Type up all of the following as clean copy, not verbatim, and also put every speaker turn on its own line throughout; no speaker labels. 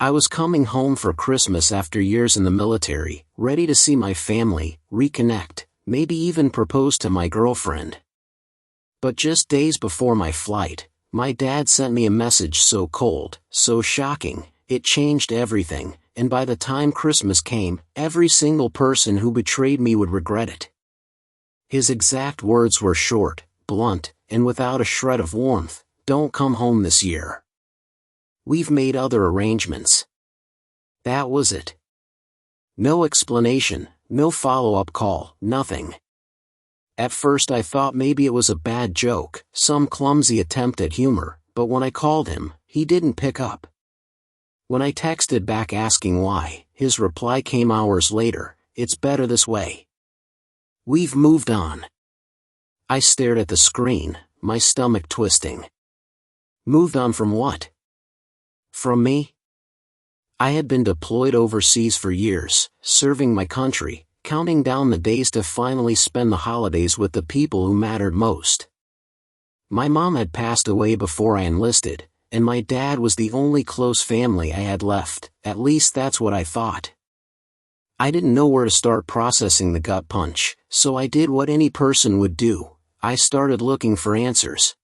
I was coming home for Christmas after years in the military, ready to see my family, reconnect, maybe even propose to my girlfriend. But just days before my flight, my dad sent me a message so cold, so shocking, it changed everything, and by the time Christmas came, every single person who betrayed me would regret it. His exact words were short, blunt, and without a shred of warmth: "Don't come home this year. We've made other arrangements." That was it. No explanation, no follow-up call, nothing. At first I thought maybe it was a bad joke, some clumsy attempt at humor, but when I called him, he didn't pick up. When I texted back asking why, his reply came hours later: "It's better this way. We've moved on." I stared at the screen, my stomach twisting. Moved on from what? From me? I had been deployed overseas for years, serving my country, counting down the days to finally spend the holidays with the people who mattered most. My mom had passed away before I enlisted, and my dad was the only close family I had left, at least that's what I thought. I didn't know where to start processing the gut punch, so I did what any person would do: I started looking for answers.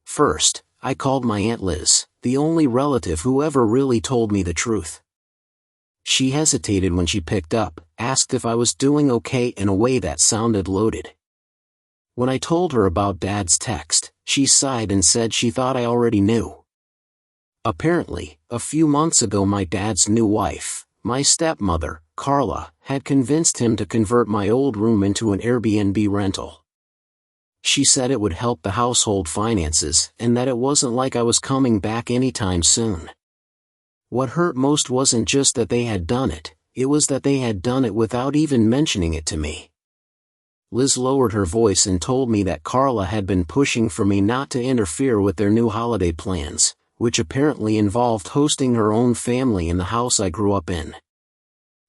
First, I called my Aunt Liz, the only relative who ever really told me the truth. She hesitated when she picked up, asked if I was doing okay in a way that sounded loaded. When I told her about Dad's text, she sighed and said she thought I already knew. Apparently, a few months ago my dad's new wife, my stepmother, Carla, had convinced him to convert my old room into an Airbnb rental. She said it would help the household finances, and that it wasn't like I was coming back anytime soon. What hurt most wasn't just that they had done it, it was that they had done it without even mentioning it to me. Liz lowered her voice and told me that Carla had been pushing for me not to interfere with their new holiday plans, which apparently involved hosting her own family in the house I grew up in.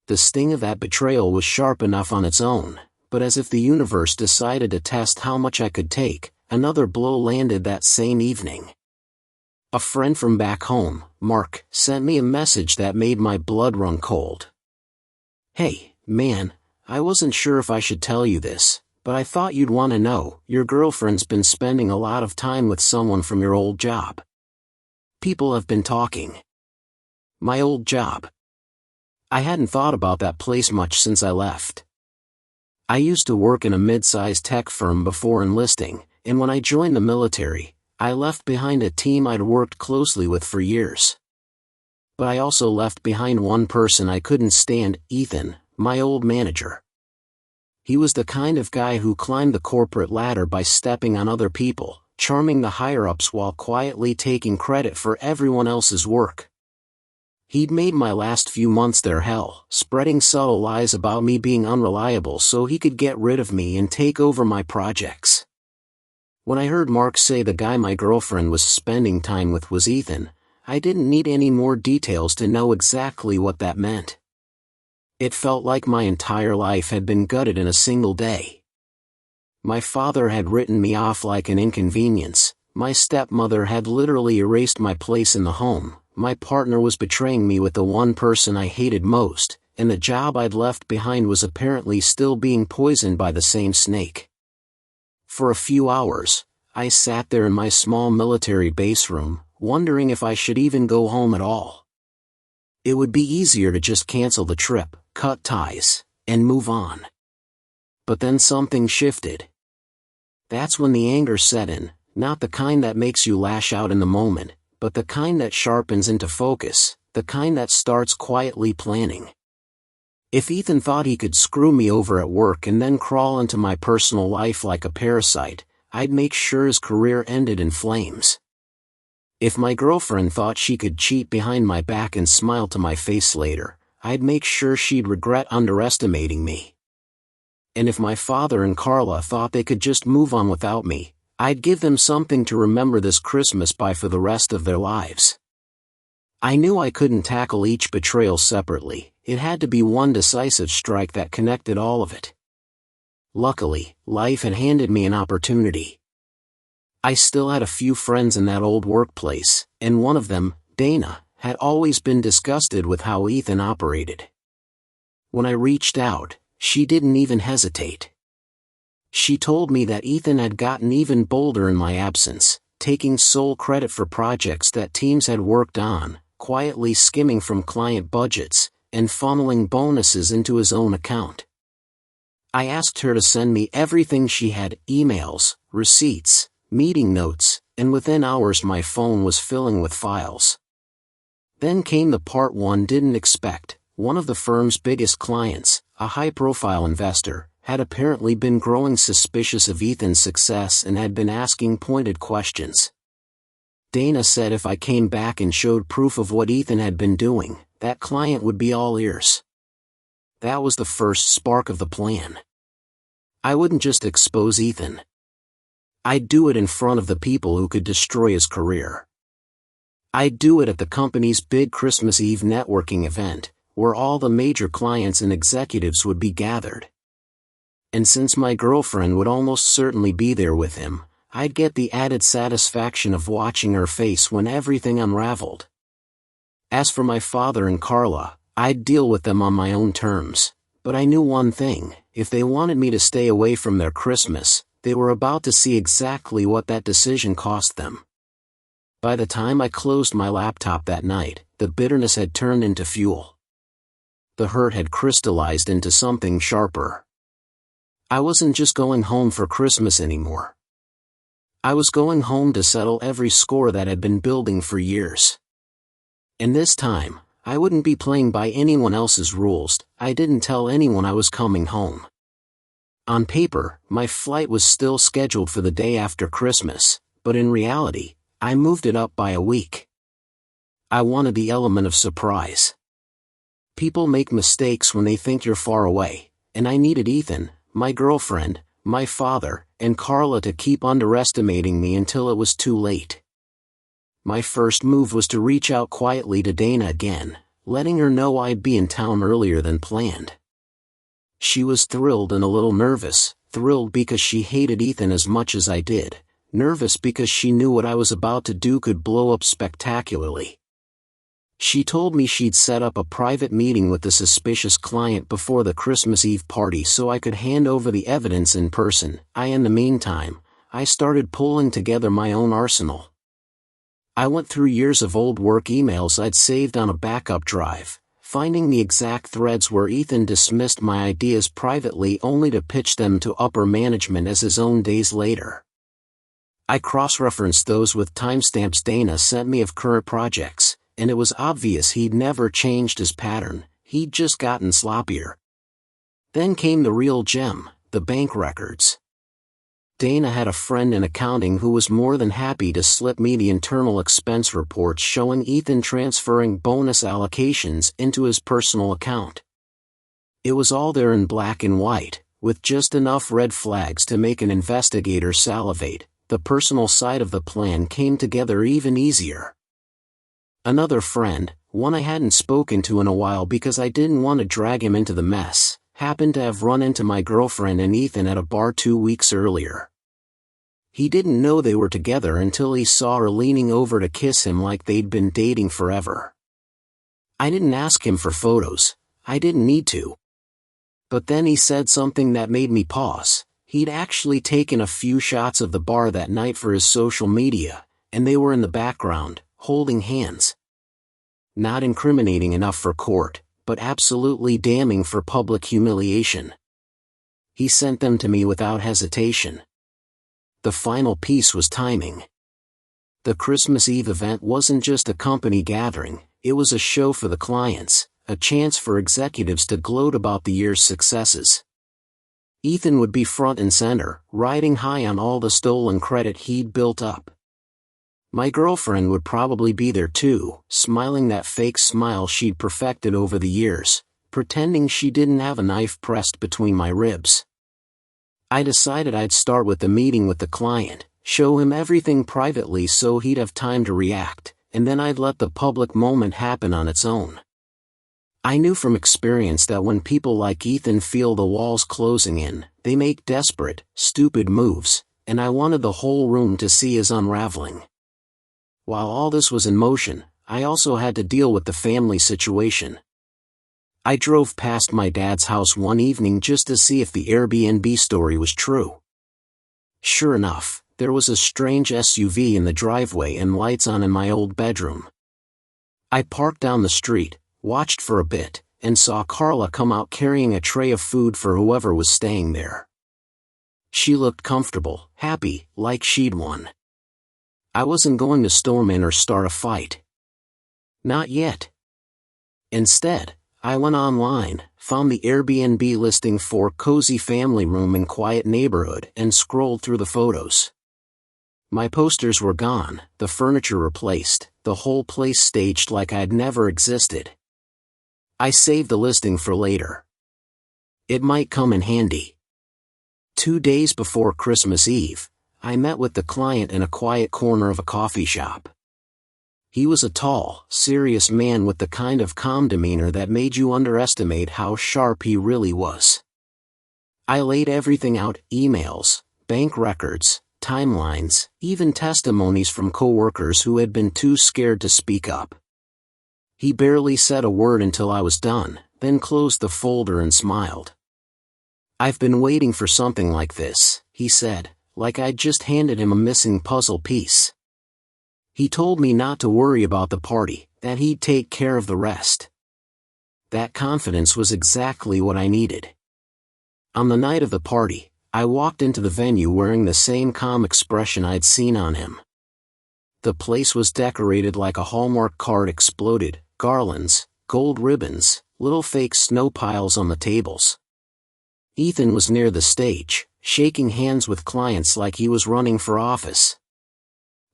The sting of that betrayal was sharp enough on its own, but as if the universe decided to test how much I could take, another blow landed that same evening. A friend from back home, Mark, sent me a message that made my blood run cold. "Hey, man, I wasn't sure if I should tell you this, but I thought you'd want to know. Your girlfriend's been spending a lot of time with someone from your old job. People have been talking." My old job. I hadn't thought about that place much since I left. I used to work in a mid-sized tech firm before enlisting, and when I joined the military, I left behind a team I'd worked closely with for years. But I also left behind one person I couldn't stand: Ethan, my old manager. He was the kind of guy who climbed the corporate ladder by stepping on other people, charming the higher-ups while quietly taking credit for everyone else's work. He'd made my last few months there hell, spreading subtle lies about me being unreliable so he could get rid of me and take over my projects. When I heard Mark say the guy my girlfriend was spending time with was Ethan, I didn't need any more details to know exactly what that meant. It felt like my entire life had been gutted in a single day. My father had written me off like an inconvenience, my stepmother had literally erased my place in the home, my partner was betraying me with the one person I hated most, and the job I'd left behind was apparently still being poisoned by the same snake. For a few hours, I sat there in my small military base room, wondering if I should even go home at all. It would be easier to just cancel the trip, cut ties, and move on. But then something shifted. That's when the anger set in, not the kind that makes you lash out in the moment, but the kind that sharpens into focus, the kind that starts quietly planning. If Ethan thought he could screw me over at work and then crawl into my personal life like a parasite, I'd make sure his career ended in flames. If my girlfriend thought she could cheat behind my back and smile to my face later, I'd make sure she'd regret underestimating me. And if my father and Carla thought they could just move on without me, I'd give them something to remember this Christmas by for the rest of their lives. I knew I couldn't tackle each betrayal separately, it had to be one decisive strike that connected all of it. Luckily, life had handed me an opportunity. I still had a few friends in that old workplace, and one of them, Dana, had always been disgusted with how Ethan operated. When I reached out, she didn't even hesitate. She told me that Ethan had gotten even bolder in my absence, taking sole credit for projects that teams had worked on, quietly skimming from client budgets, and funneling bonuses into his own account. I asked her to send me everything she had, emails, receipts, meeting notes, and within hours my phone was filling with files. Then came the part one didn't expect. One of the firm's biggest clients, a high-profile investor, had apparently been growing suspicious of Ethan's success and had been asking pointed questions. Dana said if I came back and showed proof of what Ethan had been doing, that client would be all ears. That was the first spark of the plan. I wouldn't just expose Ethan. I'd do it in front of the people who could destroy his career. I'd do it at the company's big Christmas Eve networking event, where all the major clients and executives would be gathered. And since my girlfriend would almost certainly be there with him, I'd get the added satisfaction of watching her face when everything unraveled. As for my father and Carla, I'd deal with them on my own terms, but I knew one thing: if they wanted me to stay away from their Christmas, they were about to see exactly what that decision cost them. By the time I closed my laptop that night, the bitterness had turned into fuel. The hurt had crystallized into something sharper. I wasn't just going home for Christmas anymore. I was going home to settle every score that had been building for years. And this time, I wouldn't be playing by anyone else's rules. I didn't tell anyone I was coming home. On paper, my flight was still scheduled for the day after Christmas, but in reality, I moved it up by a week. I wanted the element of surprise. People make mistakes when they think you're far away, and I needed Ethan, my girlfriend, my father, and Carla to keep underestimating me until it was too late. My first move was to reach out quietly to Dana again, letting her know I'd be in town earlier than planned. She was thrilled and a little nervous, thrilled because she hated Ethan as much as I did, nervous because she knew what I was about to do could blow up spectacularly. She told me she'd set up a private meeting with the suspicious client before the Christmas Eve party so I could hand over the evidence in person. In the meantime, I started pulling together my own arsenal. I went through years of old work emails I'd saved on a backup drive, finding the exact threads where Ethan dismissed my ideas privately only to pitch them to upper management as his own days later. I cross-referenced those with timestamps Dana sent me of current projects, and it was obvious he'd never changed his pattern, he'd just gotten sloppier. Then came the real gem, the bank records. Dana had a friend in accounting who was more than happy to slip me the internal expense reports showing Ethan transferring bonus allocations into his personal account. It was all there in black and white, with just enough red flags to make an investigator salivate. The personal side of the plan came together even easier. Another friend, one I hadn't spoken to in a while because I didn't want to drag him into the mess, happened to have run into my girlfriend and Ethan at a bar 2 weeks earlier. He didn't know they were together until he saw her leaning over to kiss him like they'd been dating forever. I didn't ask him for photos, I didn't need to. But then he said something that made me pause. He'd actually taken a few shots of the bar that night for his social media, and they were in the background, holding hands. Not incriminating enough for court, but absolutely damning for public humiliation. He sent them to me without hesitation. The final piece was timing. The Christmas Eve event wasn't just a company gathering, it was a show for the clients, a chance for executives to gloat about the year's successes. Ethan would be front and center, riding high on all the stolen credit he'd built up. My girlfriend would probably be there too, smiling that fake smile she'd perfected over the years, pretending she didn't have a knife pressed between my ribs. I decided I'd start with the meeting with the client, show him everything privately so he'd have time to react, and then I'd let the public moment happen on its own. I knew from experience that when people like Ethan feel the walls closing in, they make desperate, stupid moves, and I wanted the whole room to see his unraveling. While all this was in motion, I also had to deal with the family situation. I drove past my dad's house one evening just to see if the Airbnb story was true. Sure enough, there was a strange SUV in the driveway and lights on in my old bedroom. I parked down the street, watched for a bit, and saw Carla come out carrying a tray of food for whoever was staying there. She looked comfortable, happy, like she'd won. I wasn't going to storm in or start a fight. Not yet. Instead, I went online, found the Airbnb listing for cozy family room in quiet neighborhood and scrolled through the photos. My posters were gone, the furniture replaced, the whole place staged like I'd never existed. I saved the listing for later. It might come in handy. 2 days before Christmas Eve, I met with the client in a quiet corner of a coffee shop. He was a tall, serious man with the kind of calm demeanor that made you underestimate how sharp he really was. I laid everything out: emails, bank records, timelines, even testimonies from coworkers who had been too scared to speak up. He barely said a word until I was done, then closed the folder and smiled. "I've been waiting for something like this," he said, like I'd just handed him a missing puzzle piece. He told me not to worry about the party, that he'd take care of the rest. That confidence was exactly what I needed. On the night of the party, I walked into the venue wearing the same calm expression I'd seen on him. The place was decorated like a Hallmark card exploded: garlands, gold ribbons, little fake snow piles on the tables. Ethan was near the stage, shaking hands with clients like he was running for office.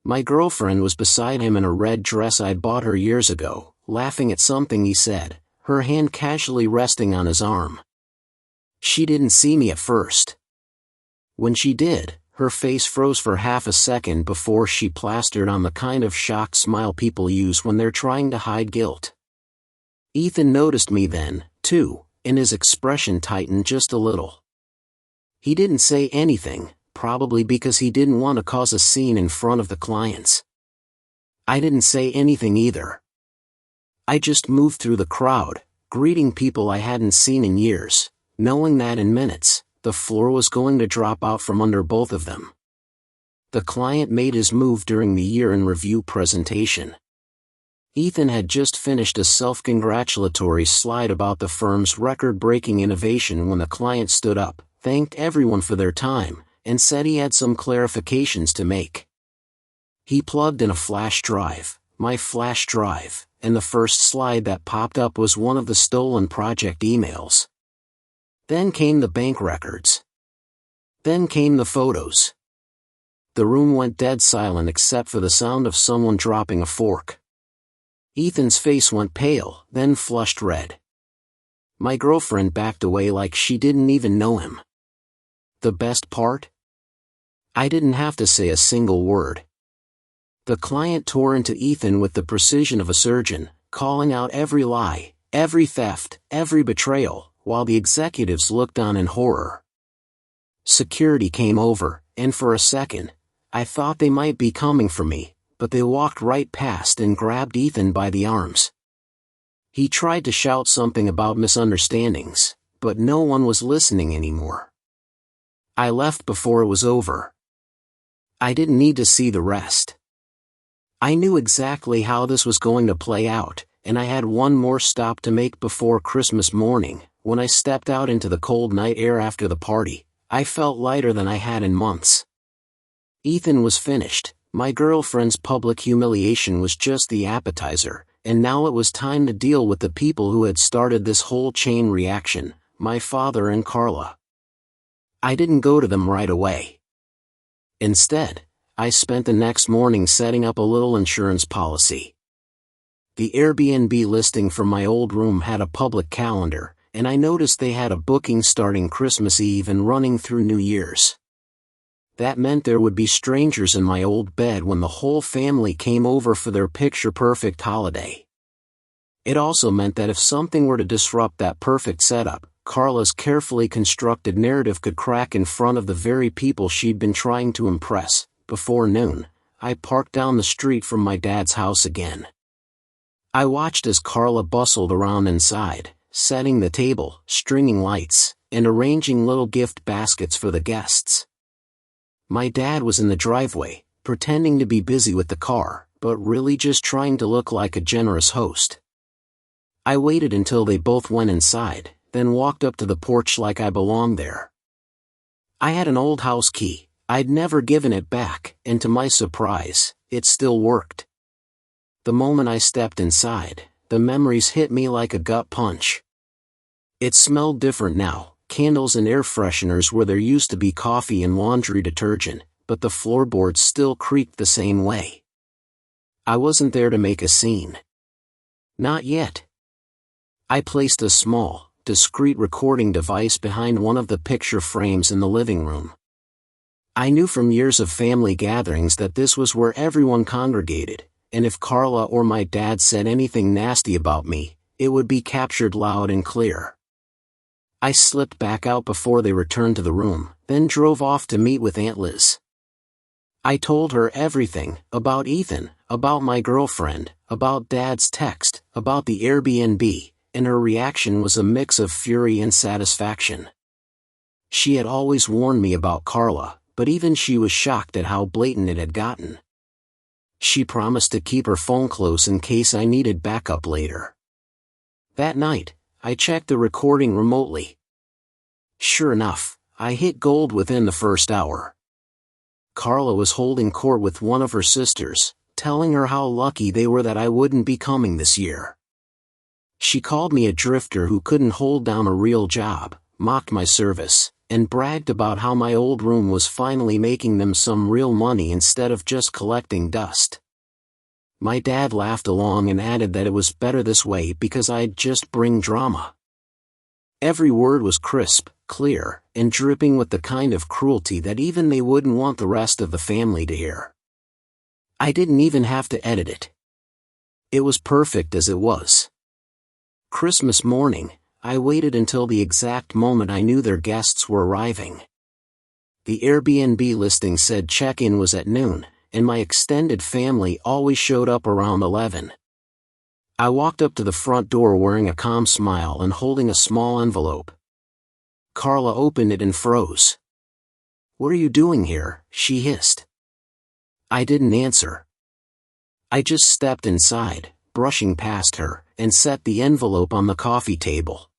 My girlfriend was beside him in a red dress I'd bought her years ago, laughing at something he said, her hand casually resting on his arm. She didn't see me at first. When she did, her face froze for half a second before she plastered on the kind of shocked smile people use when they're trying to hide guilt. Ethan noticed me then, too, and his expression tightened just a little. He didn't say anything, probably because he didn't want to cause a scene in front of the clients. I didn't say anything either. I just moved through the crowd, greeting people I hadn't seen in years, knowing that in minutes, the floor was going to drop out from under both of them. The client made his move during the year-in-review presentation. Ethan had just finished a self-congratulatory slide about the firm's record-breaking innovation when the client stood up, thanked everyone for their time, and said he had some clarifications to make. He plugged in a flash drive, my flash drive, and the first slide that popped up was one of the stolen project emails. Then came the bank records. Then came the photos. The room went dead silent except for the sound of someone dropping a fork. Ethan's face went pale, then flushed red. My girlfriend backed away like she didn't even know him. The best part? I didn't have to say a single word. The client tore into Ethan with the precision of a surgeon, calling out every lie, every theft, every betrayal, while the executives looked on in horror. Security came over, and for a second, I thought they might be coming for me, but they walked right past and grabbed Ethan by the arms. He tried to shout something about misunderstandings, but no one was listening anymore. I left before it was over. I didn't need to see the rest. I knew exactly how this was going to play out, and I had one more stop to make before Christmas morning. When I stepped out into the cold night air after the party, I felt lighter than I had in months. Ethan was finished, my girlfriend's public humiliation was just the appetizer, and now it was time to deal with the people who had started this whole chain reaction, my father and Carla. I didn't go to them right away. Instead, I spent the next morning setting up a little insurance policy. The Airbnb listing for my old room had a public calendar, and I noticed they had a booking starting Christmas Eve and running through New Year's. That meant there would be strangers in my old bed when the whole family came over for their picture-perfect holiday. It also meant that if something were to disrupt that perfect setup, Carla's carefully constructed narrative could crack in front of the very people she'd been trying to impress. Before noon, I parked down the street from my dad's house again. I watched as Carla bustled around inside, setting the table, stringing lights, and arranging little gift baskets for the guests. My dad was in the driveway, pretending to be busy with the car, but really just trying to look like a generous host. I waited until they both went inside, then walked up to the porch like I belonged there. I had an old house key. I'd never given it back, and to my surprise, it still worked. The moment I stepped inside, the memories hit me like a gut punch. It smelled different now, candles and air fresheners where there used to be coffee and laundry detergent, but the floorboards still creaked the same way. I wasn't there to make a scene. Not yet. I placed a small, discreet recording device behind one of the picture frames in the living room. I knew from years of family gatherings that this was where everyone congregated, and if Carla or my dad said anything nasty about me, it would be captured loud and clear. I slipped back out before they returned to the room, then drove off to meet with Aunt Liz. I told her everything, about Ethan, about my girlfriend, about Dad's text, about the Airbnb, and her reaction was a mix of fury and satisfaction. She had always warned me about Carla, but even she was shocked at how blatant it had gotten. She promised to keep her phone close in case I needed backup later. That night, I checked the recording remotely. Sure enough, I hit gold within the first hour. Carla was holding court with one of her sisters, telling her how lucky they were that I wouldn't be coming this year. She called me a drifter who couldn't hold down a real job, mocked my service, and bragged about how my old room was finally making them some real money instead of just collecting dust. My dad laughed along and added that it was better this way because I'd just bring drama. Every word was crisp, clear, and dripping with the kind of cruelty that even they wouldn't want the rest of the family to hear. I didn't even have to edit it. It was perfect as it was. Christmas morning, I waited until the exact moment I knew their guests were arriving. The Airbnb listing said check-in was at noon, and my extended family always showed up around 11. I walked up to the front door wearing a calm smile and holding a small envelope. Carla opened it and froze. "What are you doing here?" she hissed. I didn't answer. I just stepped inside, brushing past her, and set the envelope on the coffee table.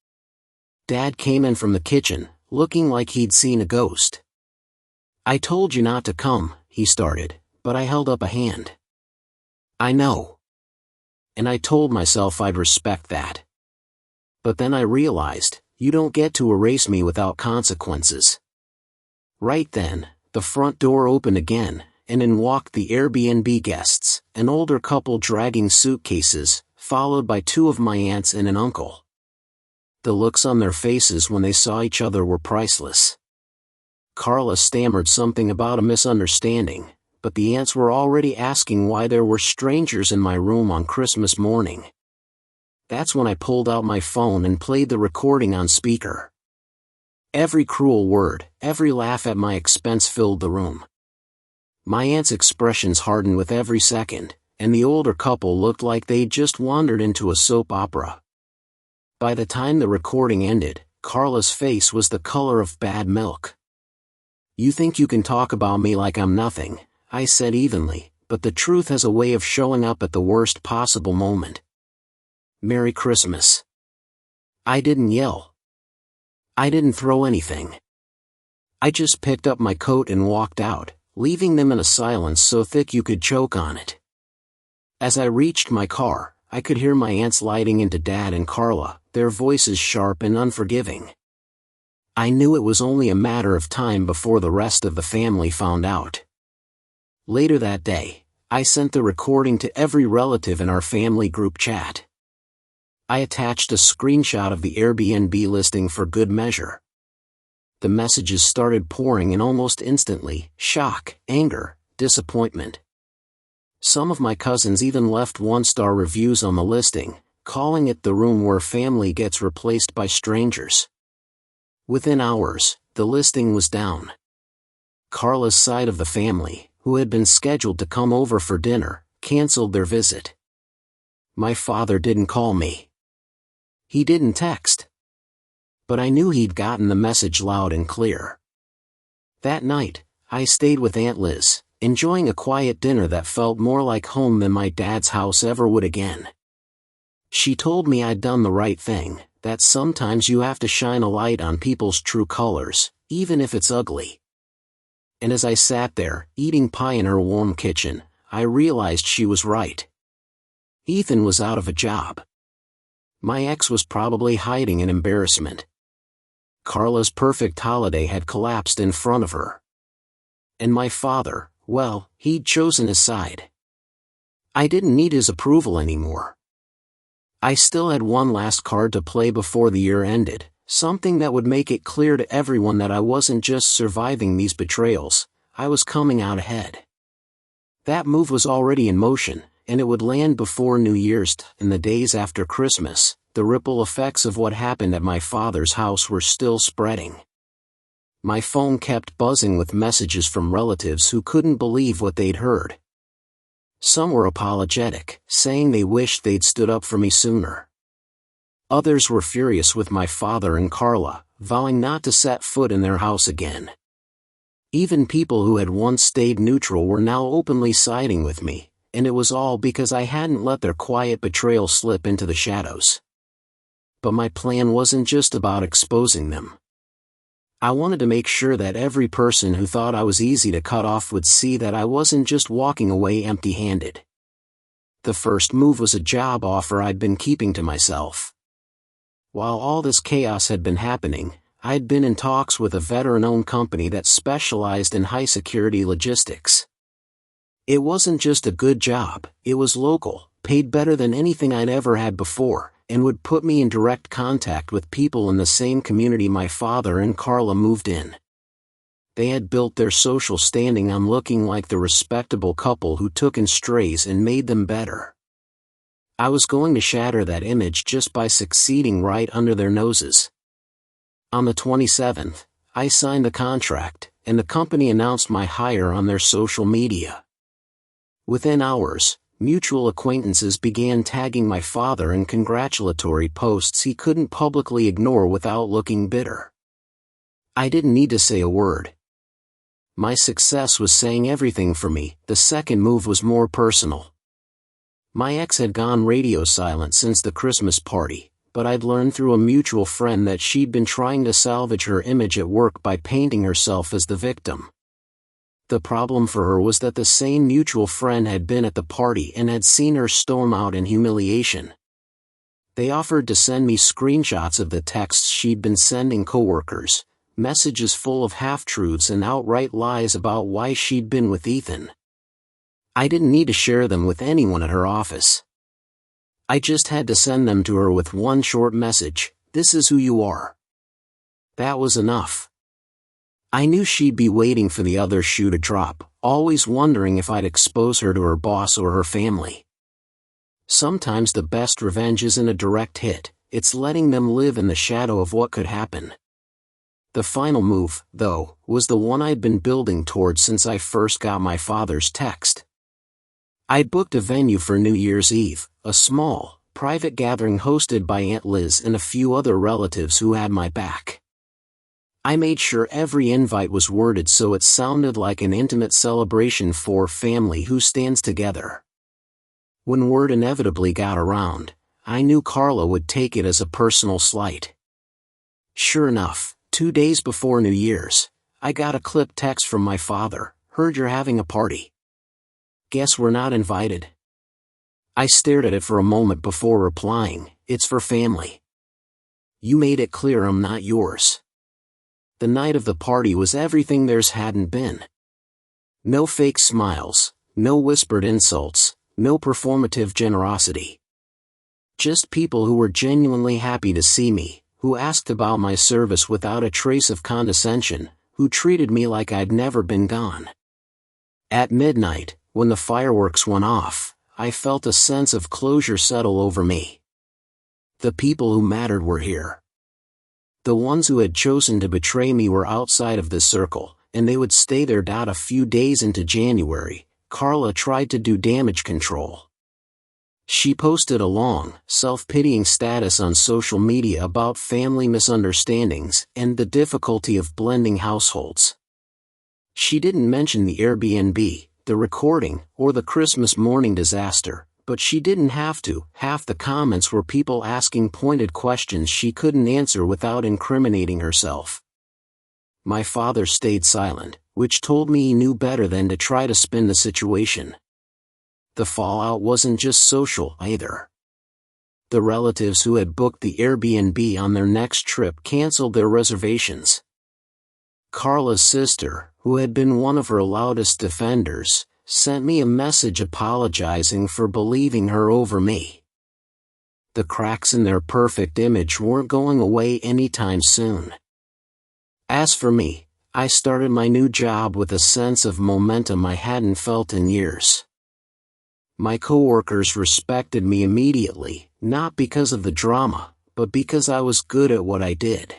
Dad came in from the kitchen, looking like he'd seen a ghost. "I told you not to come," he started, but I held up a hand. "I know." And I told myself I'd respect that. But then I realized, you don't get to erase me without consequences. Right then, the front door opened again, and in walked the Airbnb guests, an older couple dragging suitcases, followed by two of my aunts and an uncle. The looks on their faces when they saw each other were priceless. Carla stammered something about a misunderstanding, but the aunts were already asking why there were strangers in my room on Christmas morning. That's when I pulled out my phone and played the recording on speaker. Every cruel word, every laugh at my expense filled the room. My aunt's expressions hardened with every second, and the older couple looked like they'd just wandered into a soap opera. By the time the recording ended, Carla's face was the color of bad milk. "You think you can talk about me like I'm nothing," I said evenly, "but the truth has a way of showing up at the worst possible moment." Merry Christmas. I didn't yell. I didn't throw anything. I just picked up my coat and walked out, leaving them in a silence so thick you could choke on it. As I reached my car, I could hear my aunts lighting into Dad and Carla, their voices sharp and unforgiving. I knew it was only a matter of time before the rest of the family found out. Later that day, I sent the recording to every relative in our family group chat. I attached a screenshot of the Airbnb listing for good measure. The messages started pouring in almost instantly: shock, anger, disappointment. Some of my cousins even left one-star reviews on the listing, calling it the room where family gets replaced by strangers. Within hours, the listing was down. Carla's side of the family, who had been scheduled to come over for dinner, canceled their visit. My father didn't call me. He didn't text. But I knew he'd gotten the message loud and clear. That night, I stayed with Aunt Liz, enjoying a quiet dinner that felt more like home than my dad's house ever would again. She told me I'd done the right thing, that sometimes you have to shine a light on people's true colors, even if it's ugly. And as I sat there, eating pie in her warm kitchen, I realized she was right. Ethan was out of a job. My ex was probably hiding in embarrassment. Carla's perfect holiday had collapsed in front of her. And my father, well, he'd chosen his side. I didn't need his approval anymore. I still had one last card to play before the year ended, something that would make it clear to everyone that I wasn't just surviving these betrayals, I was coming out ahead. That move was already in motion, and it would land before New Year's. In the days after Christmas, the ripple effects of what happened at my father's house were still spreading. My phone kept buzzing with messages from relatives who couldn't believe what they'd heard. Some were apologetic, saying they wished they'd stood up for me sooner. Others were furious with my father and Carla, vowing not to set foot in their house again. Even people who had once stayed neutral were now openly siding with me, and it was all because I hadn't let their quiet betrayal slip into the shadows. But my plan wasn't just about exposing them. I wanted to make sure that every person who thought I was easy to cut off would see that I wasn't just walking away empty-handed. The first move was a job offer I'd been keeping to myself. While all this chaos had been happening, I'd been in talks with a veteran-owned company that specialized in high-security logistics. It wasn't just a good job, it was local, paid better than anything I'd ever had before, and would put me in direct contact with people in the same community my father and Carla moved in. They had built their social standing on looking like the respectable couple who took in strays and made them better. I was going to shatter that image just by succeeding right under their noses. On the 27th, I signed the contract, and the company announced my hire on their social media. Within hours, mutual acquaintances began tagging my father in congratulatory posts he couldn't publicly ignore without looking bitter. I didn't need to say a word. My success was saying everything for me. The second move was more personal. My ex had gone radio silent since the Christmas party, but I'd learned through a mutual friend that she'd been trying to salvage her image at work by painting herself as the victim. The problem for her was that the same mutual friend had been at the party and had seen her storm out in humiliation. They offered to send me screenshots of the texts she'd been sending coworkers, messages full of half-truths and outright lies about why she'd been with Ethan. I didn't need to share them with anyone at her office. I just had to send them to her with one short message: "This is who you are." That was enough. I knew she'd be waiting for the other shoe to drop, always wondering if I'd expose her to her boss or her family. Sometimes the best revenge isn't a direct hit, it's letting them live in the shadow of what could happen. The final move, though, was the one I'd been building towards since I first got my father's text. I'd booked a venue for New Year's Eve, a small, private gathering hosted by Aunt Liz and a few other relatives who had my back. I made sure every invite was worded so it sounded like an intimate celebration for family who stands together. When word inevitably got around, I knew Carla would take it as a personal slight. Sure enough, 2 days before New Year's, I got a clipped text from my father: "Heard you're having a party. Guess we're not invited." I stared at it for a moment before replying, "It's for family. You made it clear I'm not yours." The night of the party was everything theirs hadn't been. No fake smiles, no whispered insults, no performative generosity. Just people who were genuinely happy to see me, who asked about my service without a trace of condescension, who treated me like I'd never been gone. At midnight, when the fireworks went off, I felt a sense of closure settle over me. The people who mattered were here. The ones who had chosen to betray me were outside of this circle, and they would stay there. A few days into January, Carla tried to do damage control. She posted a long, self-pitying status on social media about family misunderstandings and the difficulty of blending households. She didn't mention the Airbnb, the recording, or the Christmas morning disaster, but she didn't have to. Half the comments were people asking pointed questions she couldn't answer without incriminating herself. My father stayed silent, which told me he knew better than to try to spin the situation. The fallout wasn't just social either. The relatives who had booked the Airbnb on their next trip canceled their reservations. Carla's sister, who had been one of her loudest defenders, sent me a message apologizing for believing her over me. The cracks in their perfect image weren't going away anytime soon. As for me, I started my new job with a sense of momentum I hadn't felt in years. My coworkers respected me immediately, not because of the drama, but because I was good at what I did.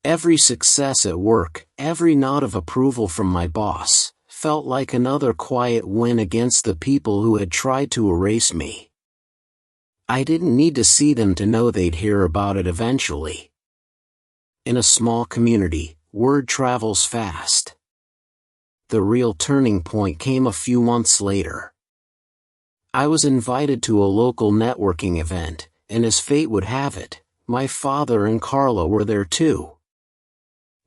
Every success at work, every nod of approval from my boss, felt like another quiet win against the people who had tried to erase me. I didn't need to see them to know they'd hear about it eventually. In a small community, word travels fast. The real turning point came a few months later. I was invited to a local networking event, and as fate would have it, my father and Carla were there too.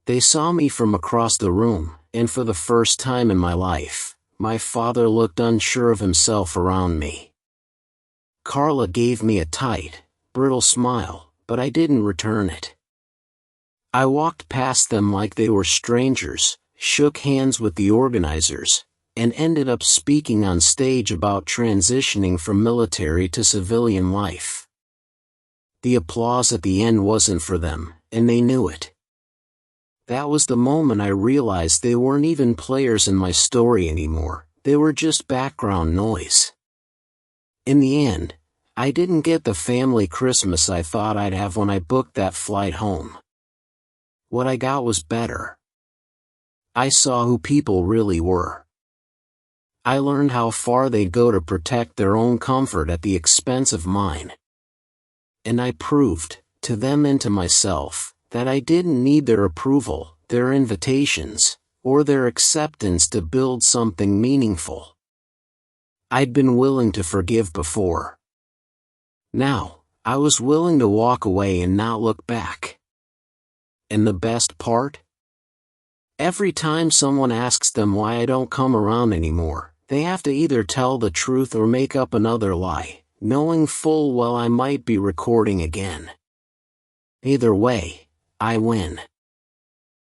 They saw me from across the room, and for the first time in my life, my father looked unsure of himself around me. Carla gave me a tight, brittle smile, but I didn't return it. I walked past them like they were strangers, shook hands with the organizers, and ended up speaking on stage about transitioning from military to civilian life. The applause at the end wasn't for them, and they knew it. That was the moment I realized they weren't even players in my story anymore, they were just background noise. In the end, I didn't get the family Christmas I thought I'd have when I booked that flight home. What I got was better. I saw who people really were. I learned how far they'd go to protect their own comfort at the expense of mine. And I proved, to them and to myself, that I didn't need their approval, their invitations, or their acceptance to build something meaningful. I'd been willing to forgive before. Now, I was willing to walk away and not look back. And the best part? Every time someone asks them why I don't come around anymore, they have to either tell the truth or make up another lie, knowing full well I might be recording again. Either way, I win.